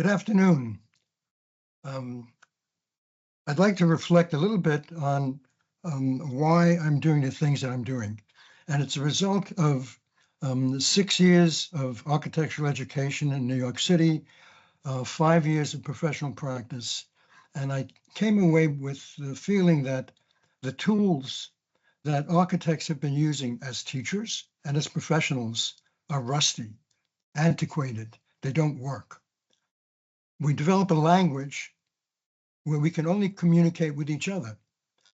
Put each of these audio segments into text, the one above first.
Good afternoon. I'd like to reflect a little bit on why I'm doing the things that I'm doing. And it's a result of 6 years of architectural education in New York City, 5 years of professional practice. And I came away with the feeling that the tools that architects have been using as teachers and as professionals are rusty, antiquated, they don't work. We develop a language where we can only communicate with each other.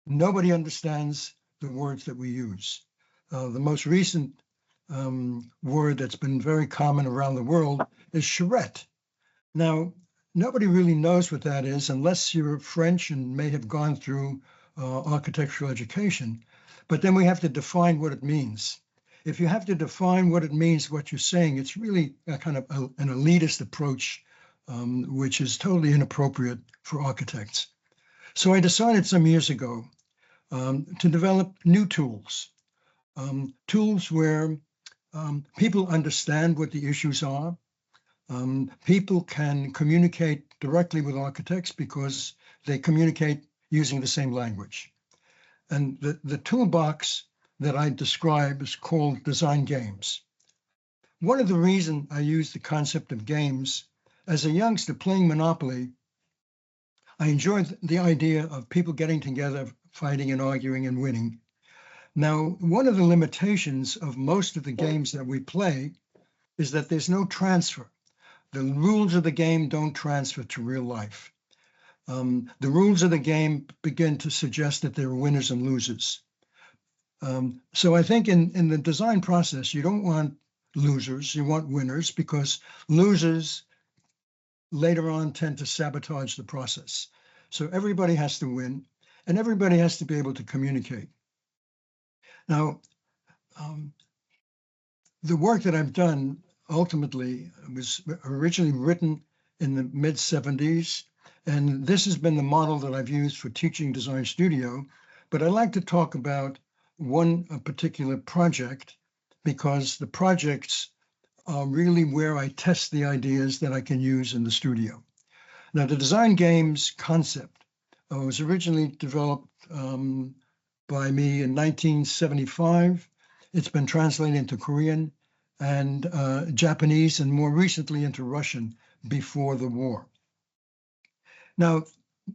Nobody understands the words that we use. The most recent word that's been very common around the world is charrette. Now, nobody really knows what that is unless you're French and may have gone through architectural education. But then we have to define what it means. If you have to define what it means, what you're saying, it's really a kind of an elitist approach, which is totally inappropriate for architects. So I decided some years ago to develop new tools, tools where people understand what the issues are. People can communicate directly with architects because they communicate using the same language. And the toolbox that I describe is called design games. One of the reasons I use the concept of games, as a youngster playing Monopoly, I enjoyed the idea of people getting together, fighting and arguing and winning. Now, one of the limitations of most of the games that we play is that there's no transfer. The rules of the game don't transfer to real life. The rules of the game begin to suggest that there are winners and losers. So I think in the design process, you don't want losers, you want winners, because losers later on tend to sabotage the process. So everybody has to win, and everybody has to be able to communicate. Now, the work that I've done ultimately was originally written in the mid-70s, and this has been the model that I've used for teaching design studio. But I'd like to talk about one particular project, because the projects are really where I test the ideas that I can use in the studio. Now, the design games concept was originally developed by me in 1975. It's been translated into Korean and Japanese, and more recently into Russian before the war. Now,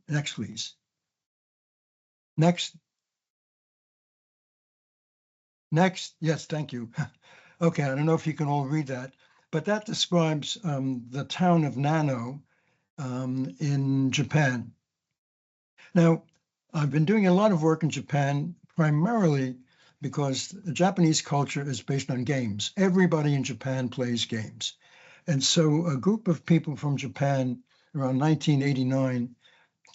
next, please. Next. Next, yes, thank you. Okay, I don't know if you can all read that, but that describes the town of Nano in Japan. Now, I've been doing a lot of work in Japan, primarily because the Japanese culture is based on games. Everybody in Japan plays games. And so a group of people from Japan around 1989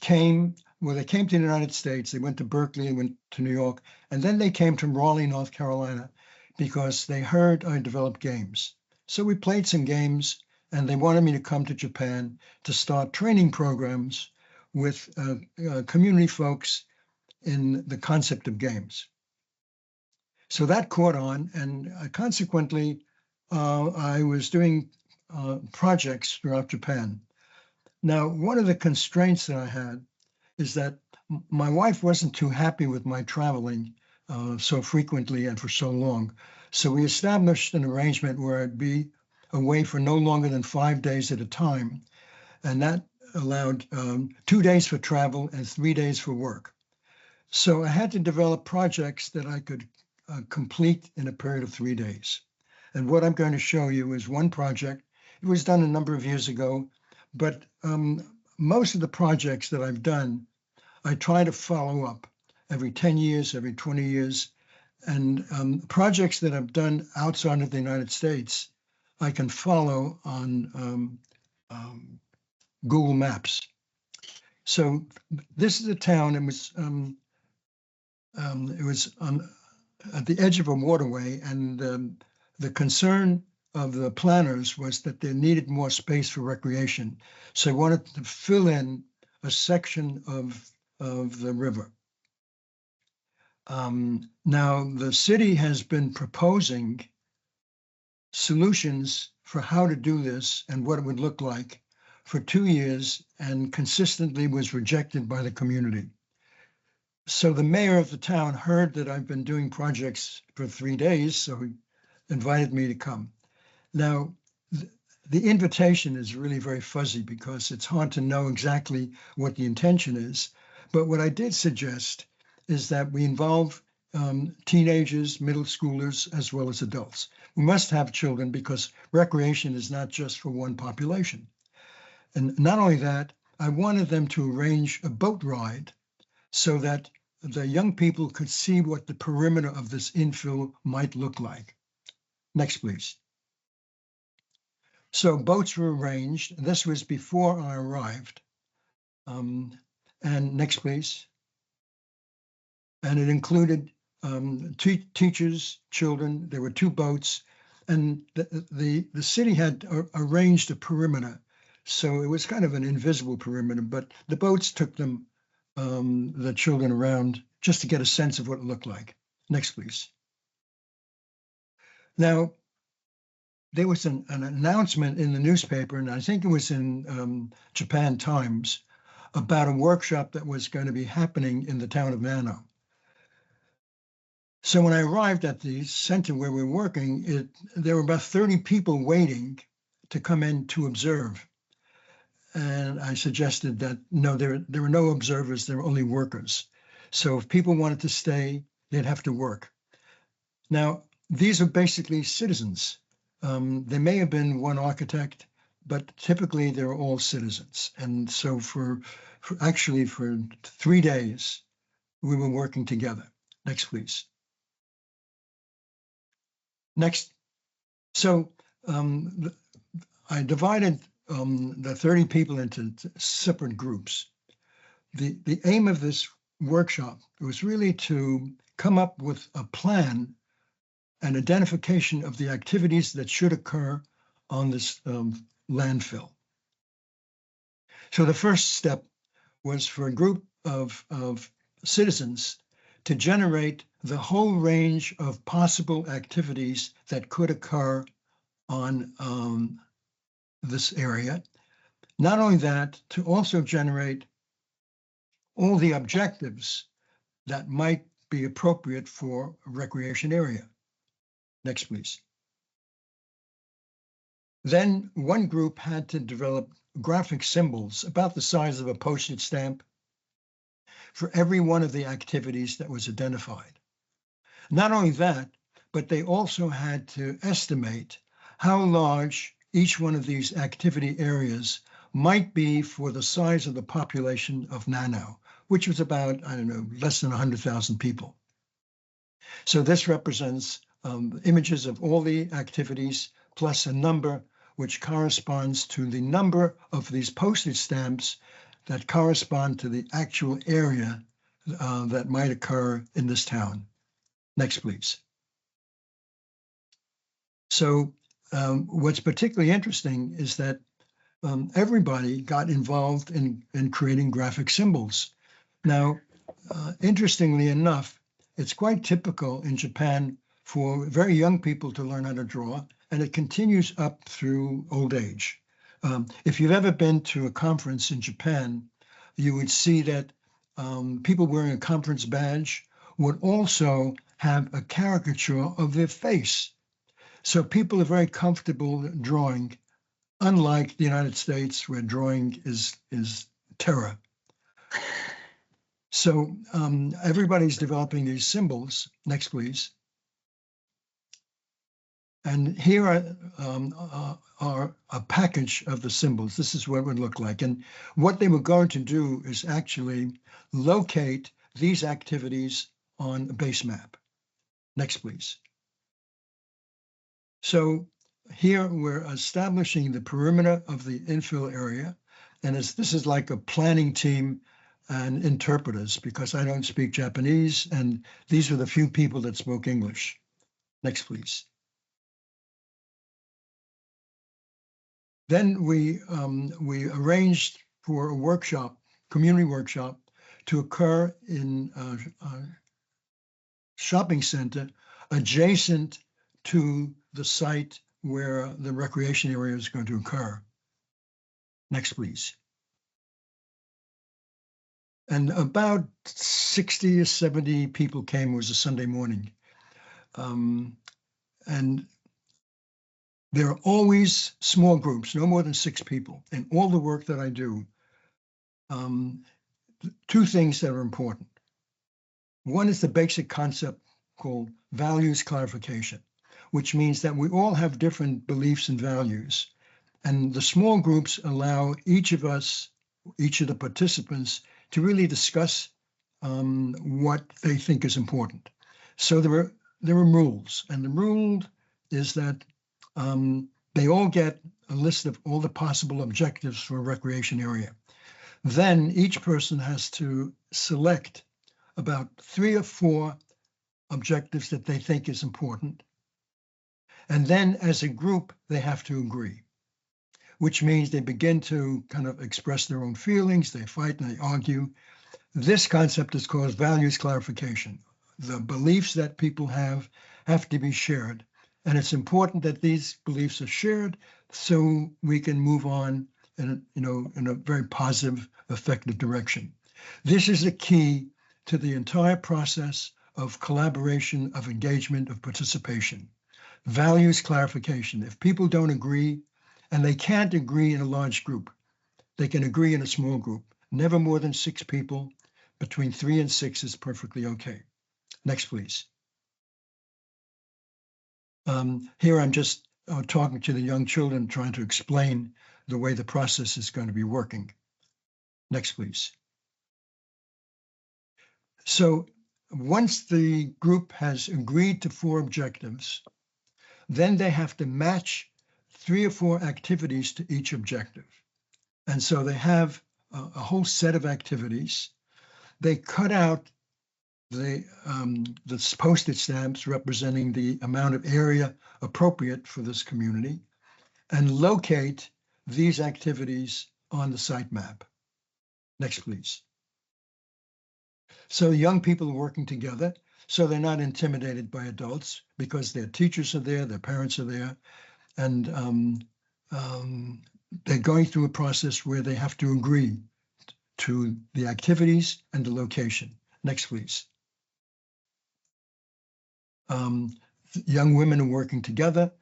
came to the United States. They went to Berkeley, went to New York, and then they came to Raleigh, North Carolina, because they heard I developed games. So we played some games, and they wanted me to come to Japan to start training programs with community folks in the concept of games. So that caught on, and consequently, I was doing projects throughout Japan. Now, one of the constraints that I had is that my wife wasn't too happy with my traveling so frequently and for so long. So we established an arrangement where I'd be away for no longer than 5 days at a time. And that allowed 2 days for travel and 3 days for work. So I had to develop projects that I could complete in a period of 3 days. And what I'm going to show you is one project. It was done a number of years ago, but most of the projects that I've done, I try to follow up every 10 years, every 20 years. And projects that I've done outside of the United States, I can follow on Google Maps. So this is a town. It was at the edge of a waterway, and the concern of the planners was that they needed more space for recreation. So they wanted to fill in a section of the river. Now, the city has been proposing solutions for how to do this and what it would look like for 2 years and consistently was rejected by the community. So the mayor of the town heard that I've been doing projects for 3 days, so he invited me to come. Now, the invitation is really very fuzzy because it's hard to know exactly what the intention is. But what I did suggest is that we involve teenagers, middle schoolers, as well as adults. We must have children because recreation is not just for one population. And not only that, I wanted them to arrange a boat ride so that the young people could see what the perimeter of this infill might look like. Next, please. So boats were arranged. This was before I arrived. And next, please. And it included teachers, children. There were 2 boats, and the city had arranged a perimeter. So it was kind of an invisible perimeter, but the boats took them, the children around just to get a sense of what it looked like. Next, please. Now, there was an announcement in the newspaper, and I think it was in Japan Times, about a workshop that was going to be happening in the town of Nano. So when I arrived at the center where we were working, there were about 30 people waiting to come in to observe. And I suggested that, no, there were no observers, there were only workers. So if people wanted to stay, they'd have to work. Now, these are basically citizens. There may have been one architect, but typically they're all citizens. And so for 3 days, we were working together. Next, please. Next. So I divided the 30 people into separate groups. The aim of this workshop was really to come up with a plan and identification of the activities that should occur on this landfill. So the first step was for a group of citizens to generate the whole range of possible activities that could occur on this area. Not only that, to also generate all the objectives that might be appropriate for a recreation area. Next, please. Then one group had to develop graphic symbols about the size of a postage stamp for every one of the activities that was identified. Not only that, but they also had to estimate how large each one of these activity areas might be for the size of the population of Nano, which was about, I don't know, less than 100,000 people. So this represents images of all the activities plus a number which corresponds to the number of these postage stamps that correspond to the actual area that might occur in this town. Next, please. So what's particularly interesting is that everybody got involved in creating graphic symbols. Now, interestingly enough, it's quite typical in Japan for very young people to learn how to draw, and it continues up through old age. If you've ever been to a conference in Japan, you would see that people wearing a conference badge would also have a caricature of their face. So people are very comfortable drawing, unlike the United States, where drawing is terror. So everybody's developing these symbols. Next, please. And here are a package of the symbols. This is what it would look like. And what they were going to do is actually locate these activities on a base map. Next, please. So here we're establishing the perimeter of the infill area. And this is like a planning team and interpreters, because I don't speak Japanese, and these were the few people that spoke English. Next, please. Then we arranged for a workshop, community workshop, to occur in a shopping center adjacent to the site where the recreation area is going to occur. Next, please. And about 60 or 70 people came. It was a Sunday morning. And there are always small groups, no more than 6 people. In all the work that I do, 2 things that are important. One is the basic concept called values clarification, which means that we all have different beliefs and values. And the small groups allow each of us, each of the participants, to really discuss what they think is important. So there are rules, and the rule is that they all get a list of all the possible objectives for a recreation area. Then each person has to select about 3 or 4 objectives that they think is important. And then as a group, they have to agree, which means they begin to kind of express their own feelings, they fight and they argue. This concept is called values clarification. The beliefs that people have to be shared. And it's important that these beliefs are shared so we can move on in a very positive, effective direction. This is the key to the entire process of collaboration, of engagement, of participation. Values clarification. If people don't agree, and they can't agree in a large group, they can agree in a small group. Never more than 6 people. Between 3 and 6 is perfectly okay. Next, please. Here I'm just talking to the young children, trying to explain the way the process is going to be working. Next, please. So once the group has agreed to 4 objectives, then they have to match 3 or 4 activities to each objective. And so they have a whole set of activities. They cut out the postage stamps representing the amount of area appropriate for this community and locate these activities on the site map. Next, please. So young people are working together, so they're not intimidated by adults because their teachers are there, their parents are there, and they're going through a process where they have to agree to the activities and the location. Next, please. Young women are working together.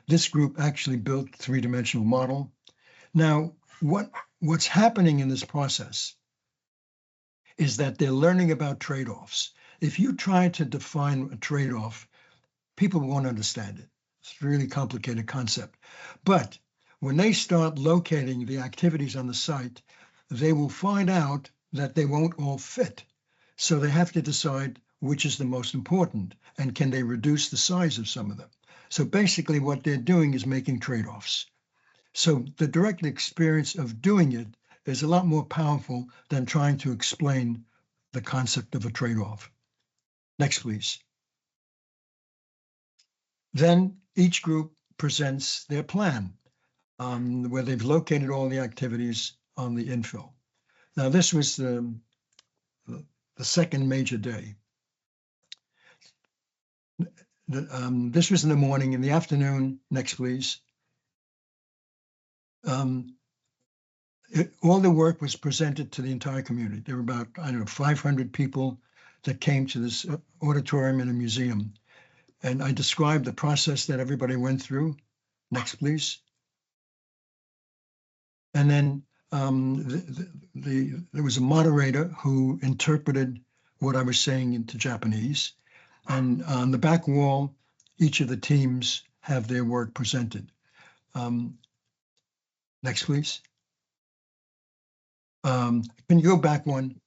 This group actually built a 3-dimensional model. Now, what's happening in this process is that they're learning about trade-offs. If you try to define a trade-off, people won't understand it. It's a really complicated concept. But when they start locating the activities on the site, they will find out that they won't all fit. So they have to decide which is the most important, and can they reduce the size of some of them? So basically what they're doing is making trade-offs. So the direct experience of doing it is a lot more powerful than trying to explain the concept of a trade-off. Next, please. Then each group presents their plan, where they've located all the activities on the infill. Now, this was the second major day. This was in the morning. In the afternoon, next, please. All the work was presented to the entire community. There were about, 500 people that came to this auditorium in a museum. And I described the process that everybody went through. Next, please. And then there was a moderator who interpreted what I was saying into Japanese. And on the back wall, each of the teams have their work presented. Next, please. Can you go back one?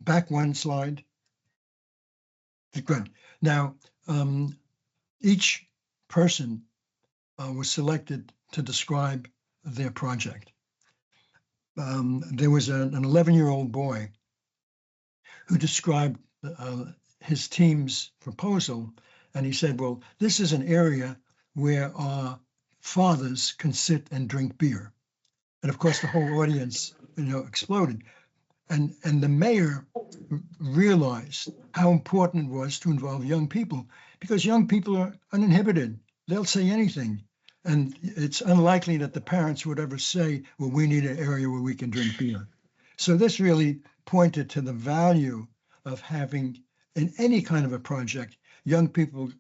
Back one slide. Good. Now, each person was selected to describe their project. There was an 11-year-old boy who described his team's proposal, and he said, well, this is an area where our fathers can sit and drink beer. And of course, the whole audience, exploded. And the mayor realized how important it was to involve young people, because young people are uninhibited. They'll say anything. And it's unlikely that the parents would ever say, well, we need an area where we can drink beer. So this really pointed to the value of having, in any kind of a project, young people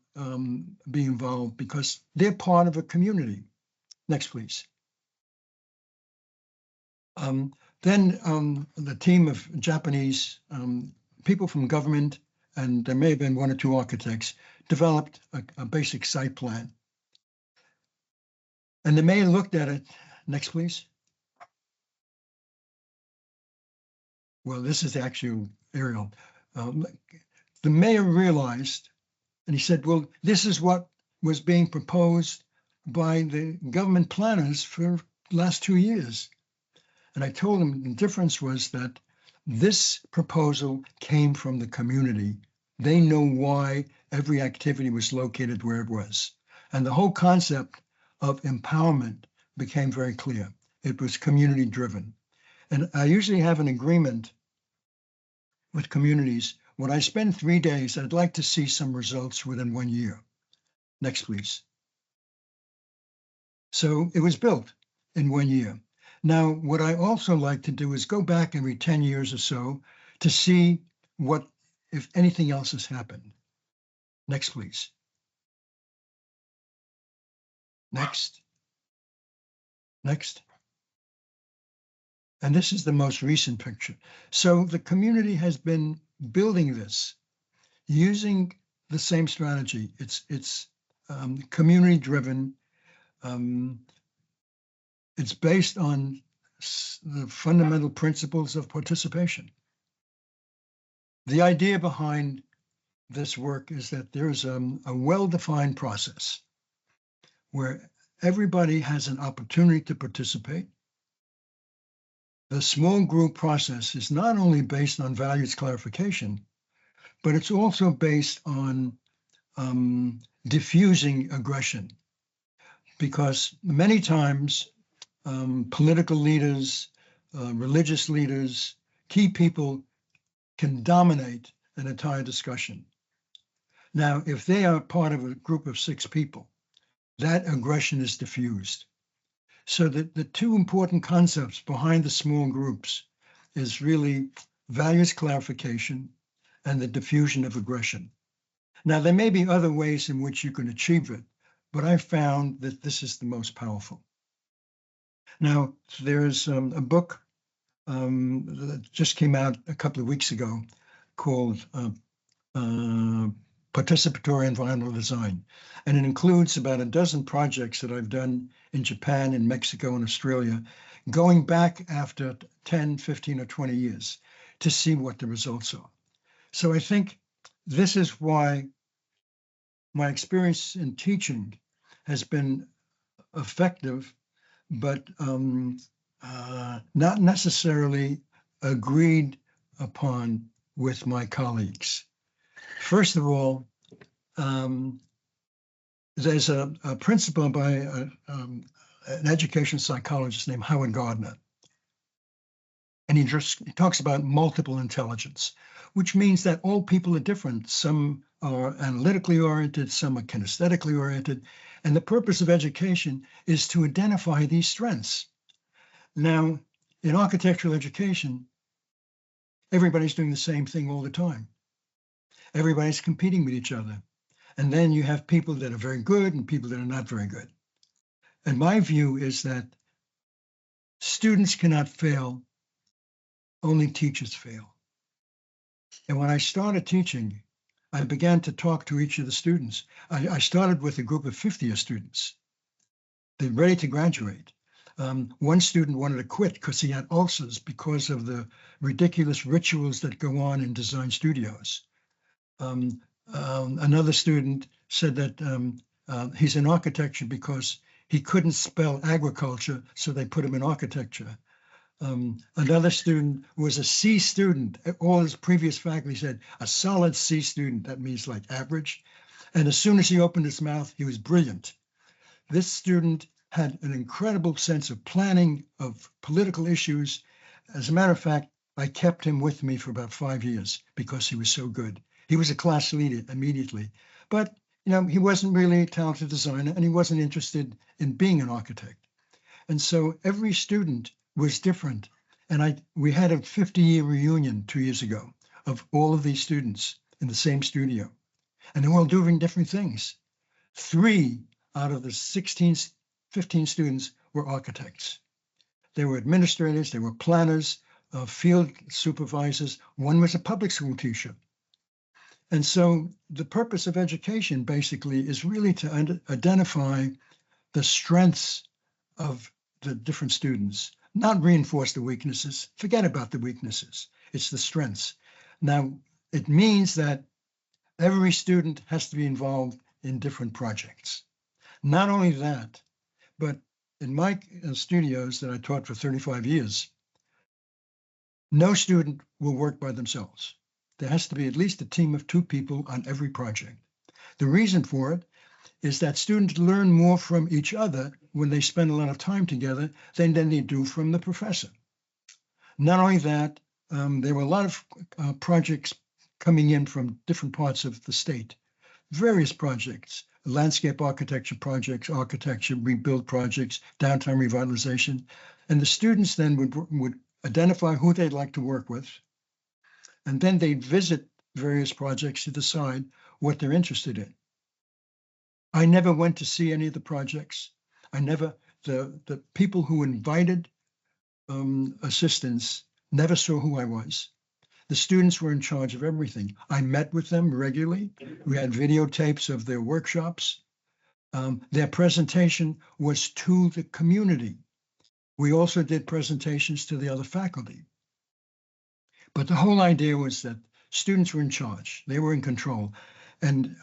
be involved because they're part of a community. Next, please. Then the team of Japanese people from government, and there may have been one or two architects, developed a basic site plan. And the mayor looked at it. Next, please. Well, this is the actual aerial. The mayor realized, and he said, well, this is what was being proposed by the government planners for the last 2 years. And I told him the difference was that this proposal came from the community. They know why every activity was located where it was. And the whole concept of empowerment became very clear. It was community driven. And I usually have an agreement with communities. When I spend 3 days, I'd like to see some results within 1 year. Next, please. So it was built in 1 year. Now, what I also like to do is go back every 10 years or so to see what, if anything else has happened. Next, please. Next. Next. And this is the most recent picture. So the community has been building this using the same strategy. It's community driven. It's based on the fundamental principles of participation. The idea behind this work is that there's a well-defined process where everybody has an opportunity to participate. The small group process is not only based on values clarification, but it's also based on diffusing aggression. Because many times political leaders, religious leaders, key people can dominate an entire discussion. Now, if they are part of a group of 6 people, that aggression is diffused. So that the two important concepts behind the small groups is really values clarification and the diffusion of aggression. Now, there may be other ways in which you can achieve it, but I found that this is the most powerful. Now, there's a book that just came out a couple of weeks ago called Participatory Environmental Design. And it includes about a dozen projects that I've done in Japan, in Mexico, and Australia, going back after 10, 15, or 20 years to see what the results are. So I think this is why my experience in teaching has been effective, but not necessarily agreed upon with my colleagues. First of all, there's a principle by an education psychologist named Howard Gardner. And he talks about multiple intelligence, which means that all people are different. Some are analytically oriented, some are kinesthetically oriented. And the purpose of education is to identify these strengths. Now, in architectural education, everybody's doing the same thing all the time. Everybody's competing with each other. And then you have people that are very good and people that are not very good. And my view is that students cannot fail, only teachers fail. And when I started teaching, I began to talk to each of the students. I started with a group of 50 students. They're ready to graduate. One student wanted to quit because he had ulcers because of the ridiculous rituals that go on in design studios. Another student said that he's in architecture because he couldn't spell agriculture, so they put him in architecture. Another student was a C student. All his previous faculty said a solid C student. That means like average. And as soon as he opened his mouth, he was brilliant. This student had an incredible sense of planning, of political issues. As a matter of fact, I kept him with me for about 5 years because he was so good. He was a class leader immediately. But he wasn't really a talented designer and he wasn't interested in being an architect. And so every student was different. And we had a 50-year reunion 2 years ago of all of these students in the same studio. And they were all doing different things. 3 out of the 15 students were architects. They were administrators, they were planners, field supervisors. One was a public school teacher. And so the purpose of education basically is really to identify the strengths of the different students, not reinforce the weaknesses. Forget about the weaknesses. It's the strengths. Now, it means that every student has to be involved in different projects. Not only that, but in my studios that I taught for 35 years, no student will work by themselves. There has to be at least a team of 2 people on every project. The reason for it is that students learn more from each other when they spend a lot of time together than they do from the professor. Not only that, there were a lot of projects coming in from different parts of the state, various projects, landscape architecture projects, architecture rebuild projects, downtown revitalization. And the students then would identify who they'd like to work with. And then they'd visit various projects to decide what they're interested in. I never went to see any of the projects. The people who invited assistants never saw who I was. The students were in charge of everything. I met with them regularly. We had videotapes of their workshops. Their presentation was to the community. We also did presentations to the other faculty. But the whole idea was that students were in charge. They were in control. And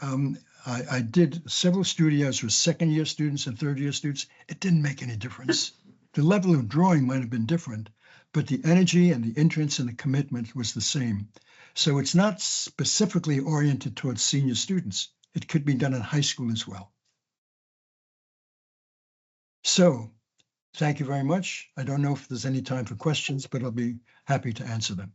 I did several studios with second-year students and third-year students. It didn't make any difference. The level of drawing might have been different, but the energy and the interest and the commitment was the same. So it's not specifically oriented towards senior students. It could be done in high school as well. So thank you very much. I don't know if there's any time for questions, but I'll be happy to answer them.